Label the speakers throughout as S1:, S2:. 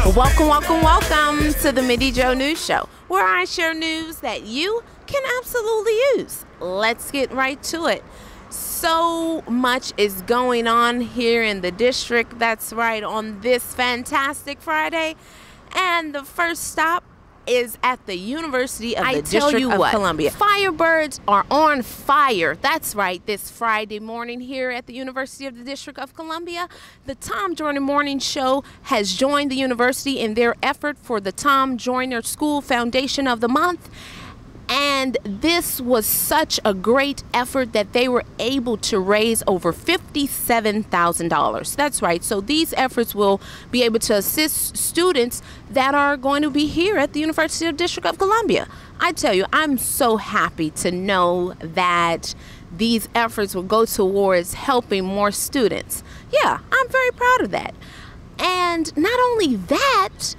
S1: Welcome, welcome, welcome to the Mindy Jo News Show, where I share news that you can absolutely use. Let's get right to it. So much is going on here in the district. That's right, on this fantastic Friday. And the first stop is at the University of the District of Columbia. Firebirds are on fire. That's right, this Friday morning here at the University of the District of Columbia. The Tom Joyner Morning Show has joined the university in their effort for the Tom Joyner School Foundation of the Month. And this was such a great effort that they were able to raise over $57,000. That's right. So these efforts will be able to assist students that are going to be here at the University of the District of Columbia. I tell you, I'm so happy to know that these efforts will go towards helping more students. Yeah, I'm very proud of that. And not only that,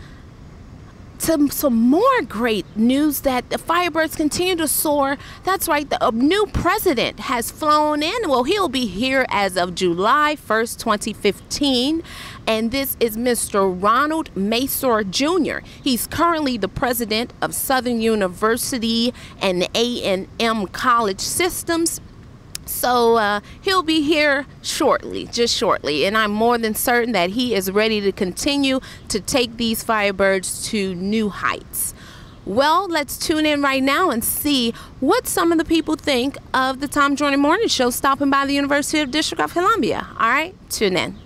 S1: some more great news that the Firebirds continue to soar. That's right, the new president has flown in. Well, he'll be here as of July 1st, 2015. And this is Mr. Ronald Masur Jr. He's currently the president of Southern University and A&M College Systems. So he'll be here shortly, just shortly, and I'm more than certain that he is ready to continue to take these Firebirds to new heights. Well, let's tune in right now and see what some of the people think of the Tom Joyner Morning Show stopping by the University of the District of Columbia. All right, tune in.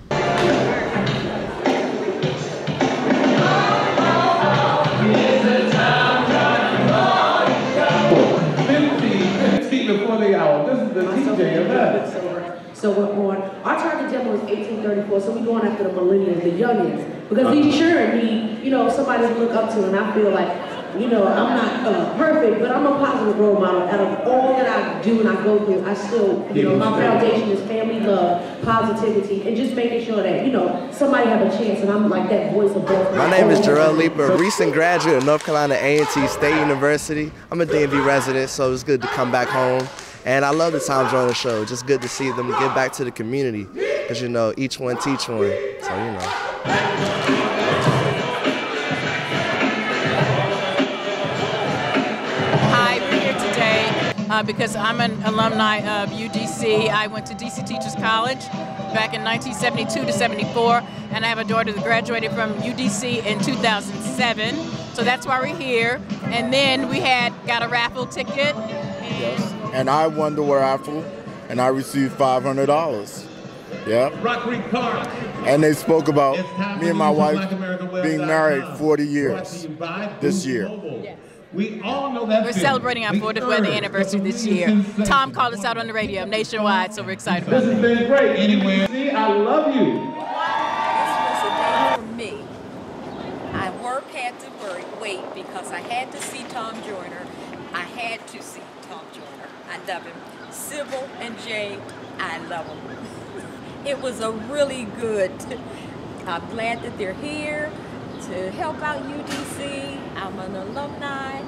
S2: Before the hour. This is the DJ event.
S3: So we're on. Our target demo is 1834, so we're going after the millennials, the youngins. Because each sure need, somebody to look up to, and I feel like, I'm not perfect, but I'm a positive role model. Out of all that I do and I go through, I still, my foundation is family love, positivity, and just making sure that, somebody have a chance, and I'm like that voice of both.
S4: My name is Jarrell Leeper, a recent graduate of North Carolina A&T State University. I'm a DMV resident, so it's good to come back home. And I love the Tom Joyner Show. Just good to see them give back to the community. Because, each one teach one. So,
S5: Hi, we're here today because I'm an alumni of UDC. I went to DC Teachers College back in 1972 to 74. And I have a daughter that graduated from UDC in 2007. So that's why we're here. And then we got a raffle ticket.
S6: Yes. And I won the raffle, and I received $500. Yeah. And they spoke about me and my wife being married 40 years this year.
S5: Yes. We all know that. We're celebrating our 40th wedding anniversary this year. Tom called us out on the radio nationwide, so we're excited about it.
S2: This has been great. Anyway, see, I love you.
S7: This was a day for me. I had to wait because I had to see Tom Joyner. I had to see Tom Joyner. I love him. Sybil and Jay, I love them. It was a really good. I'm glad that they're here to help out UDC. I'm an alumni.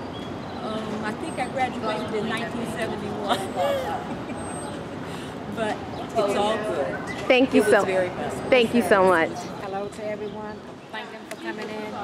S7: I think I graduated in 1971. But it's all good.
S1: Thank you so much. Thank you so much.
S8: Hello to everyone. Thank them for coming in.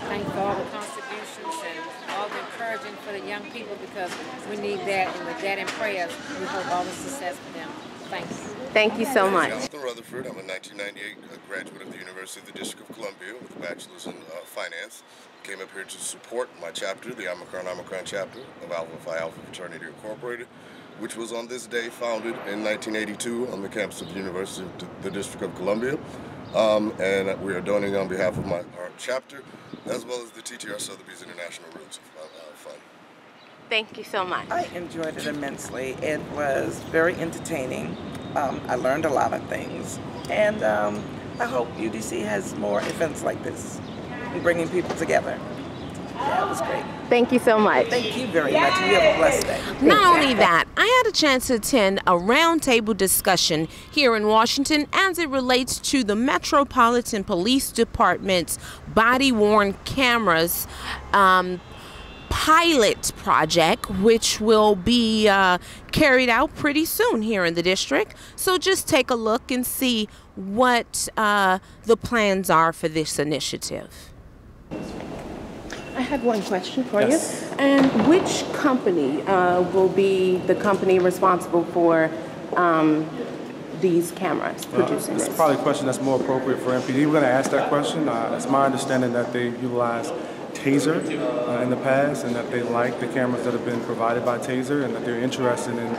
S8: Thank for all the contributions and all the encouraging for the young people, because we need that, and with that in prayers, we hope all the success for them. Thank you.
S1: Thank you so much.
S9: Jonathan Rutherford. I'm a 1998 graduate of the University of the District of Columbia with a bachelor's in finance. Came up here to support my chapter, the Omicron chapter of Alpha Phi Alpha Fraternity Incorporated, which was on this day founded in 1982 on the campus of the University of the District of Columbia. And we are donating on behalf of our chapter, as well as the TTR Sotheby's International Roots Fund.
S1: Thank you so much.
S10: I enjoyed it immensely. It was very entertaining. I learned a lot of things. And I hope UDC has more events like this, bringing people together. Yeah, it was great.
S1: Thank you so much.
S10: Thank you very much. You have a blessed day.
S1: Not only that, I had a chance to attend a roundtable discussion here in Washington as it relates to the Metropolitan Police Department's body-worn cameras pilot project, which will be carried out pretty soon here in the district. So just take a look and see what the plans are for this initiative. I have one question for
S11: Yes.
S1: you. And which company will be the company responsible for these cameras, producing
S11: It's
S1: this?
S11: probably a question that's more appropriate for MPD. We're going to ask that question. It's my understanding that they utilize Taser in the past, and that they like the cameras that have been provided by Taser, and that they're interested in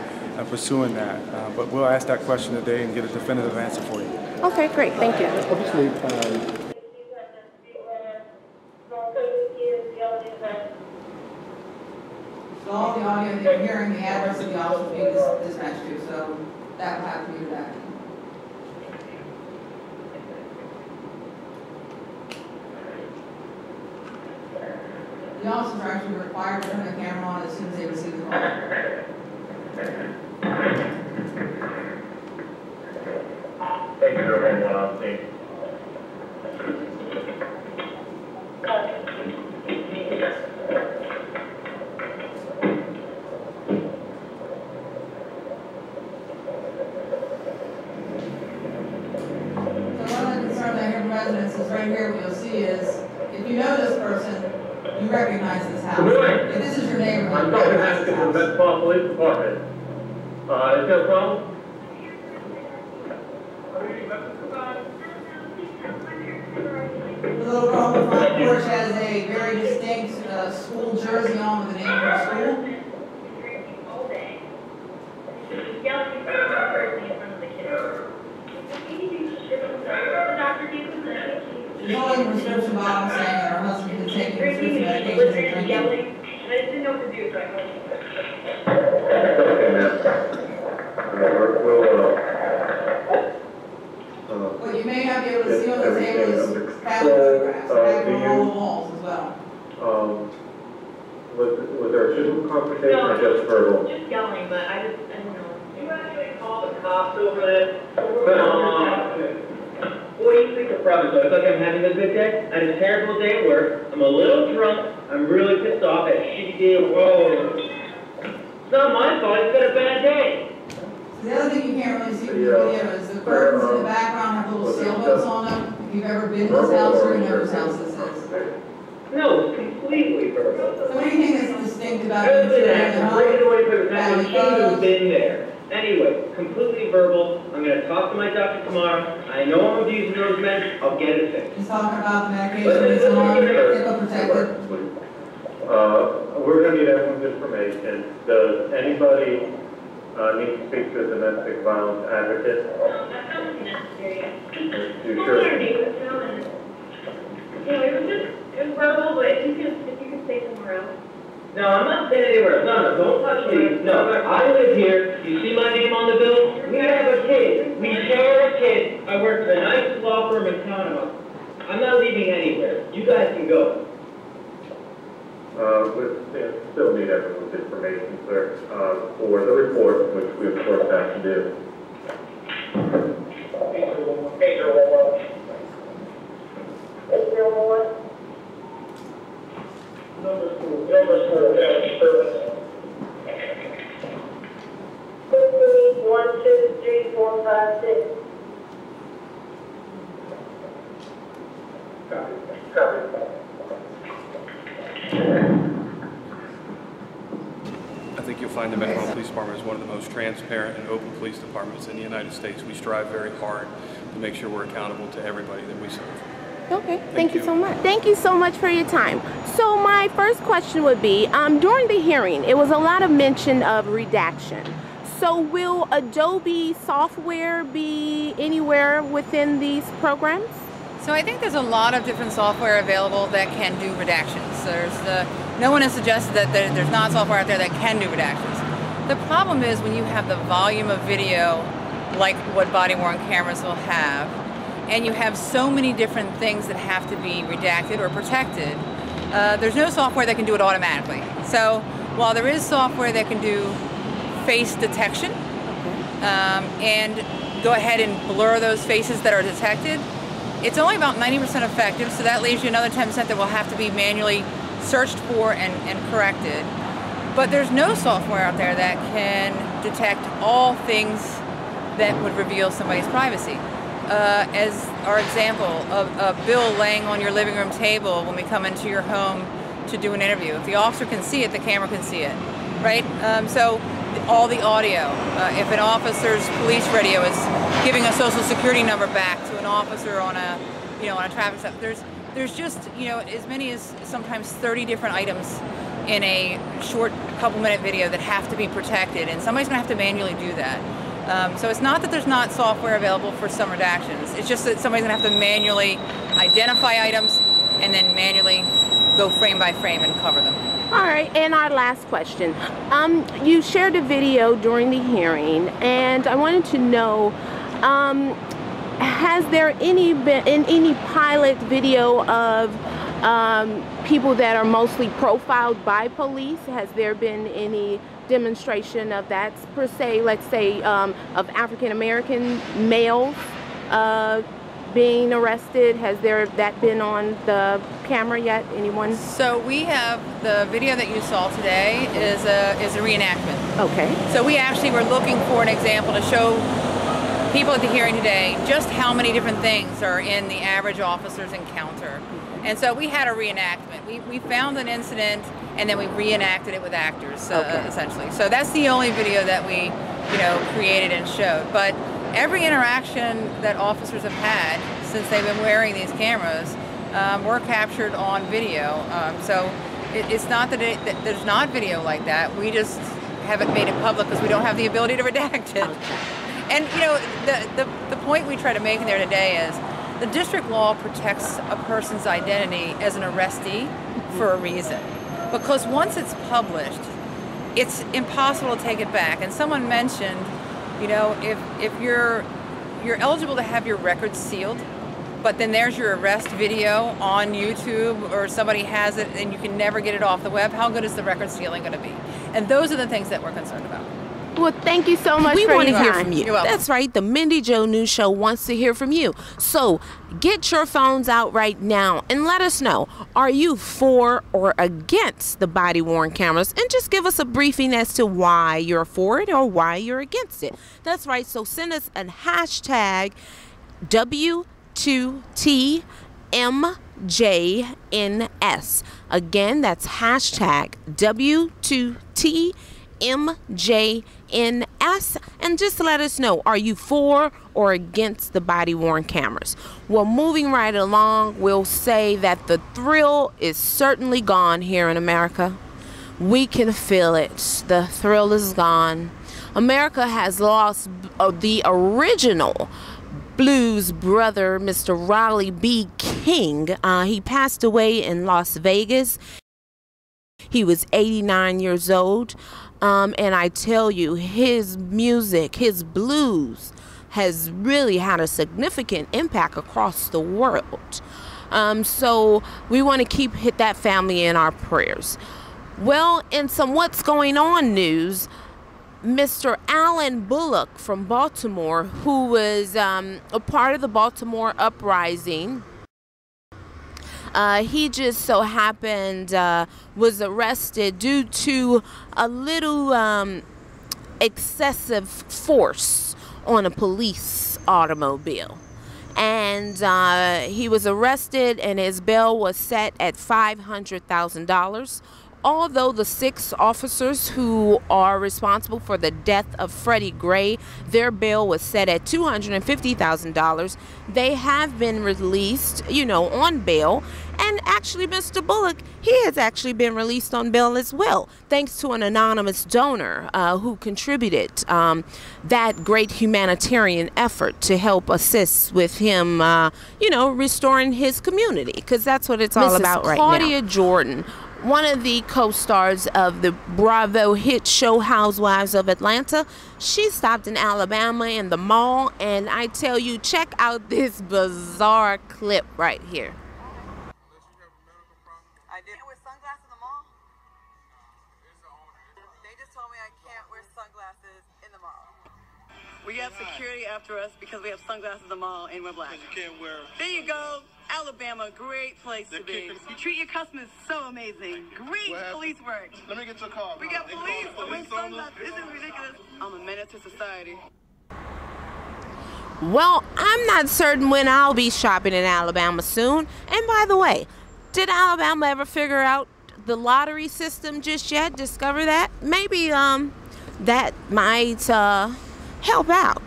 S11: pursuing that. But we'll ask that question today and get a definitive answer for you.
S1: Okay, great. Thank you.
S11: Obviously,
S12: So all the audio that you're hearing, the address of the office will be dispatched to, so that will have to be redacted. The officers are actually required to turn the camera on as soon as they receive the call.
S2: Thank you, everyone on scene.
S12: Residents is right here. What you'll see is, if you know this person, you recognize this house.
S2: Good morning.
S12: If this is your neighborhood,
S2: I'm
S12: you
S2: Dr.
S12: recognize this
S2: Haskins from
S12: house.
S2: Metropolitan Police Department. Is there a problem?
S12: The little girl on the front porch has a very distinct school jersey on with the name of her school. She's holding a prescription bottle saying that her husband had taken prescription medication and drinking.
S2: I just didn't know what to do, so I called you. Okay, ma'am.
S12: What you may not be able to see on the table is family photographs, that on all the walls as well.
S2: Was there a physical confrontation or just verbal?
S13: Just yelling, but I don't know. You actually call the cops over this?
S2: What do you think the problem is? I feel like I'm having a good day. I had a terrible day at work. I'm a little drunk. I'm really pissed off at a shitty day at work. It's not my fault. It's been a bad day.
S12: The other thing you can't really see from the video is the curtains in the background have little sailboats on them. If you've ever been to this house, you know whose house this is.
S2: No, it's completely verbal.
S12: So anything that's distinct about
S2: Other
S12: you
S2: than
S12: two in
S2: that,
S12: the
S2: I'm bringing
S12: home,
S2: away for the fact that
S12: family
S2: she hasn't
S12: photos.
S2: been there. Anyway, completely verbal. I'm going to talk to my doctor tomorrow. I know I'm abusing those meds. I'll get it fixed.
S12: He's talking about the medication he's on, HIPAA protected.
S2: We're going to need everyone's information. Does anybody need to speak to a domestic violence advocate?
S13: That wasn't necessary.
S2: You
S13: Well,
S2: sure?
S13: our neighbors know, and, it was verbal, but if you could stay somewhere else.
S2: No, I'm not staying anywhere. No, don't touch me. No, I live here. You see my name on the bill? We have a kid. We share a kid. I work for a nice law firm in town. I'm not leaving anywhere. You guys can go. We still need everyone's information, sir, for the report, which we of course have to do. Number school, service.
S13: 1, 2, 3, 4, 5, 6.
S2: Copy.
S11: I think you'll find the Metropolitan Police Department is one of the most transparent and open police departments in the United States. We strive very hard to make sure we're accountable to everybody that we serve.
S1: Okay, thank you so much. Thank you so much for your time. So my first question would be, during the hearing, it was a lot of mention of redaction. So will Adobe software be anywhere within these programs?
S14: So I think there's a lot of different software available that can do redactions. No one has suggested that there's not software out there that can do redactions. The problem is when you have the volume of video like what body-worn cameras will have, and you have so many different things that have to be redacted or protected, there's no software that can do it automatically. So while there is software that can do face detection and go ahead and blur those faces that are detected, it's only about 90% effective, so that leaves you another 10% that will have to be manually searched for and corrected. But there's no software out there that can detect all things that would reveal somebody's privacy. As our example of a bill laying on your living room table when we come into your home to do an interview. If the officer can see it, the camera can see it, right? So all the audio. If an officer's police radio is giving a social security number back to an officer on a, on a traffic stop, there's just, as many as sometimes 30 different items in a short couple-minute video that have to be protected, and somebody's going to have to manually do that. So it's not that there's not software available for some redactions. It's just that somebody's going to have to manually identify items and then manually go frame by frame and cover them.
S1: All right, and our last question. You shared a video during the hearing, and I wanted to know, has there been any pilot video of people that are mostly profiled by police? Has there been any demonstration of that per se, let's say, of African American males being arrested? Has that been on the camera yet? Anyone?
S14: So we have the video that you saw today is a reenactment.
S1: Okay.
S14: So we actually were looking for an example to show people at the hearing today just how many different things are in the average officer's encounter. And so we had a reenactment. We found an incident and then we reenacted it with actors, essentially. So that's the only video that we, created and showed. But every interaction that officers have had since they've been wearing these cameras were captured on video. So it's not that there's not video like that. We just haven't made it public because we don't have the ability to redact it. And the point we try to make in there today is the district law protects a person's identity as an arrestee for a reason. Because once it's published, it's impossible to take it back. And someone mentioned, if you're eligible to have your records sealed, but then there's your arrest video on YouTube or somebody has it and you can never get it off the web, how good is the record sealing going to be? And those are the things that we're concerned about.
S1: Well, thank you so much for your time. We want to hear from you.
S14: You're welcome.
S1: That's right. The Mindy Jo News Show wants to hear from you. So get your phones out right now and let us know, are you for or against the body-worn cameras? And just give us a briefing as to why you're for it or why you're against it. That's right. So send us a hashtag W2TMJNS. Again, that's hashtag W2TMJNS. And just let us know, are you for or against the body-worn cameras? Well, moving right along, we'll say that the thrill is certainly gone here in America. We can feel it. The thrill is gone. America has lost the original blues brother, Mr. Riley B. King. He passed away in Las Vegas. He was 89 years old. And I tell you, his music, his blues, has really had a significant impact across the world. So we want to hit that family in our prayers. Well, in some what's going on news, Mr. Alan Bullock from Baltimore, who was a part of the Baltimore uprising, he just so happened was arrested due to a little excessive force on a police automobile. And he was arrested and his bail was set at $500,000. Although the 6 officers who are responsible for the death of Freddie Gray, their bail was set at $250,000. They have been released, on bail. And actually, Mr. Bullock, he has actually been released on bail as well, thanks to an anonymous donor who contributed that great humanitarian effort to help assist with him, restoring his community, because that's what it's all about right now. Claudia Jordan, one of the co-stars of the Bravo hit show Housewives of Atlanta, she stopped in Alabama in the mall, and I tell you, check out this bizarre clip right here.
S15: I didn't wear sunglasses in the mall. They just told me I can't wear sunglasses in the mall. We have security after us because we have sunglasses in the mall and we're black. You can't wear. There you go. Alabama, great place to be. You treat your customers so amazing. Great police work. Let me get your car. We got police with sunglasses. This is ridiculous. I'm a menace to society.
S1: Well, I'm not certain when I'll be shopping in Alabama soon. And by the way, did Alabama ever figure out the lottery system just yet, discover that, maybe that might help out.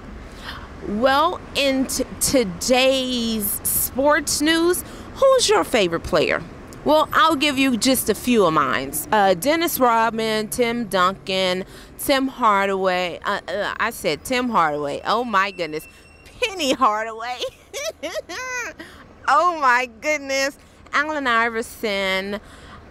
S1: Well, in today's sports news, who's your favorite player? Well, I'll give you just a few of mine. Dennis Rodman, Tim Duncan, Tim Hardaway. I said Tim Hardaway. Oh, my goodness. Penny Hardaway. Oh, my goodness. Allen Iverson,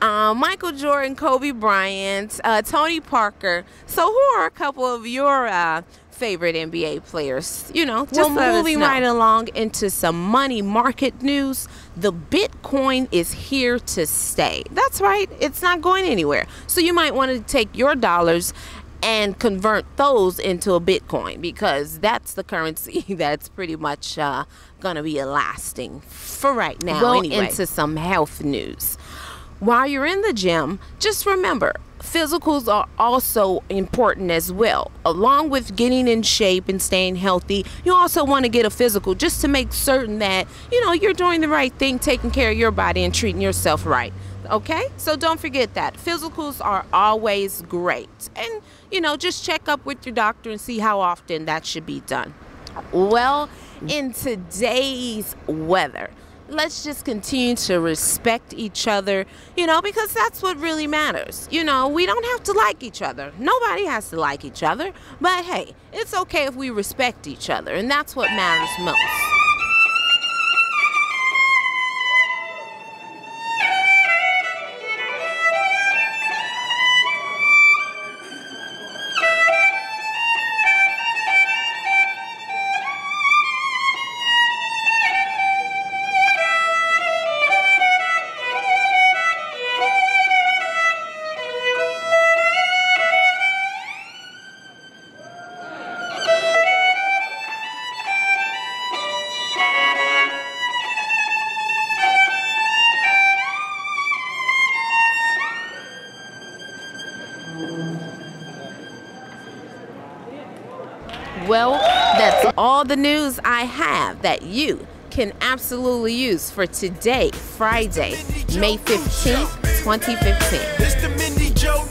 S1: Michael Jordan, Kobe Bryant, Tony Parker. So who are a couple of your favorite NBA players? You know, just moving right along into some money market news. The Bitcoin is here to stay. That's right. It's not going anywhere. So you might want to take your dollars and convert those into a Bitcoin, because that's the currency that's pretty much going to be lasting for right now. Well, anyway, into some health news. While you're in the gym, just remember, physicals are also important as well. Along with getting in shape and staying healthy, you also want to get a physical just to make certain that, you know, you're doing the right thing, taking care of your body and treating yourself right. Okay? So don't forget that. Physicals are always great. And, you know, just check up with your doctor and see how often that should be done. Well, in today's weather, let's just continue to respect each other, you know, because that's what really matters. You know, we don't have to like each other. Nobody has to like each other. But hey, it's okay if we respect each other, and that's what matters most. Well, that's all the news I have that you can absolutely use for today, Friday, May 15th, 2015.
S16: It's the Mindy Jo